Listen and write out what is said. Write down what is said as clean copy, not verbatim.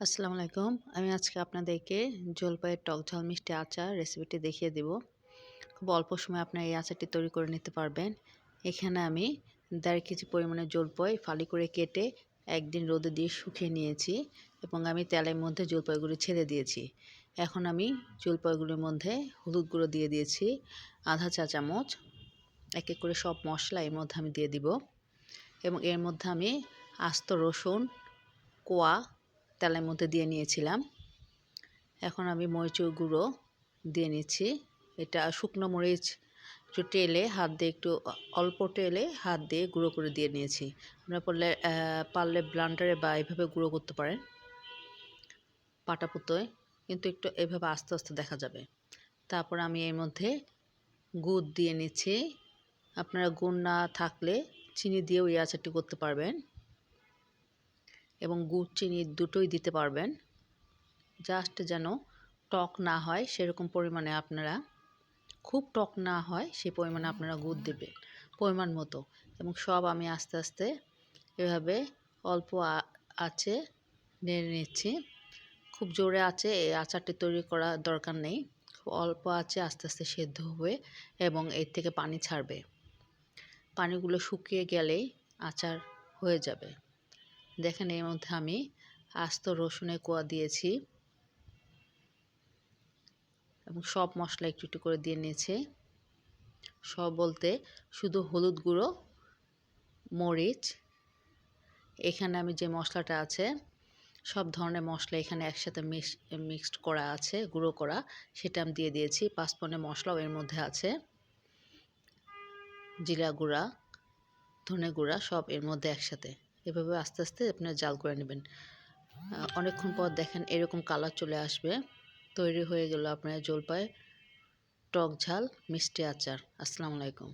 আসসালামু আলাইকুম। আমি আজকে আপনাদেরকে জলপাইয়ের টক ঝাল মিষ্টি আচার রেসিপিটি দেখিয়ে দিব। খুব অল্প সময়ে আপনারা এই আচারটি তৈরি করে নিতে পারবেন। এখানে আমি 1.5 কেজি পরিমাণে জলপাই ফালি করে কেটে একদিন রোদে দিয়ে শুকিয়ে নিয়েছি এবং আমি তেলের মধ্যে জলপাইগুলো ছেড়ে দিয়েছি। এখন আমি জলপাইগুলোর মধ্যে হলুদ গুঁড়ো দিয়ে দিয়েছি আধা চা চামচ। এক এক করে সব মশলা এর মধ্যে আমি দিয়ে দিব এবং এর মধ্যে আমি আস্ত রসুন কোয়া তেলের মধ্যে দিয়ে নিয়েছিলাম। এখন আমি মরিচের গুঁড়ো দিয়ে নিচ্ছি। এটা শুকনো মরিচ একটু টেলে হাত দিয়ে একটু অল্প টেলে হাত দিয়ে গুঁড়ো করে দিয়ে নিয়েছি। আপনারা পারলে ব্লান্ডারে বা এইভাবে গুঁড়ো করতে পারেন পাটাপুতোয়, কিন্তু একটু এভাবে আস্তে আস্তে দেখা যাবে। তারপর আমি এর মধ্যে গুড় দিয়ে নিচ্ছি। আপনারা গুড় না থাকলে চিনি দিয়েও এই আচারটি করতে পারবেন এবং গুড় চিনি দুটোই দিতে পারবেন। জাস্ট যেন টক না হয় সেরকম পরিমাণে আপনারা, খুব টক না হয় সেই পরিমাণে আপনারা গুড় দেবেন পরিমাণ মতো। এবং সব আমি আস্তে আস্তে এভাবে অল্প আঁচে নেড়ে নিচ্ছি। খুব জোরে আঁচে এই আচারটি তৈরি করা দরকার নেই। খুব অল্প আঁচে আস্তে আস্তে সেদ্ধ হবে এবং এর থেকে পানি ছাড়বে। পানিগুলো শুকিয়ে গেলেই আচার হয়ে যাবে। দেখেন এর মধ্যে আমি আস্ত রসুনের কোয়া দিয়েছি এবং সব মশলা একটু একটু করে দিয়ে নিয়েছে। সব বলতে শুধু হলুদ গুঁড়ো, মরিচ, এখানে আমি যে মশলাটা আছে সব ধরনের মশলা এখানে একসাথে মিক্সড করা আছে, গুঁড়ো করা, সেটা আমি দিয়ে দিয়েছি। পাঁচফোড়নের মশলাও এর মধ্যে আছে, জিরা গুঁড়া, ধনে গুঁড়া সব এর মধ্যে একসাথে। এভাবে আস্তে আস্তে আপনারা জাল করে নেবেন। অনেকক্ষণ পর দেখেন এরকম কালার চলে আসবে। তৈরি হয়ে গেল আপনার জলপাই টক ঝাল মিষ্টি আচার। আসসালামু আলাইকুম।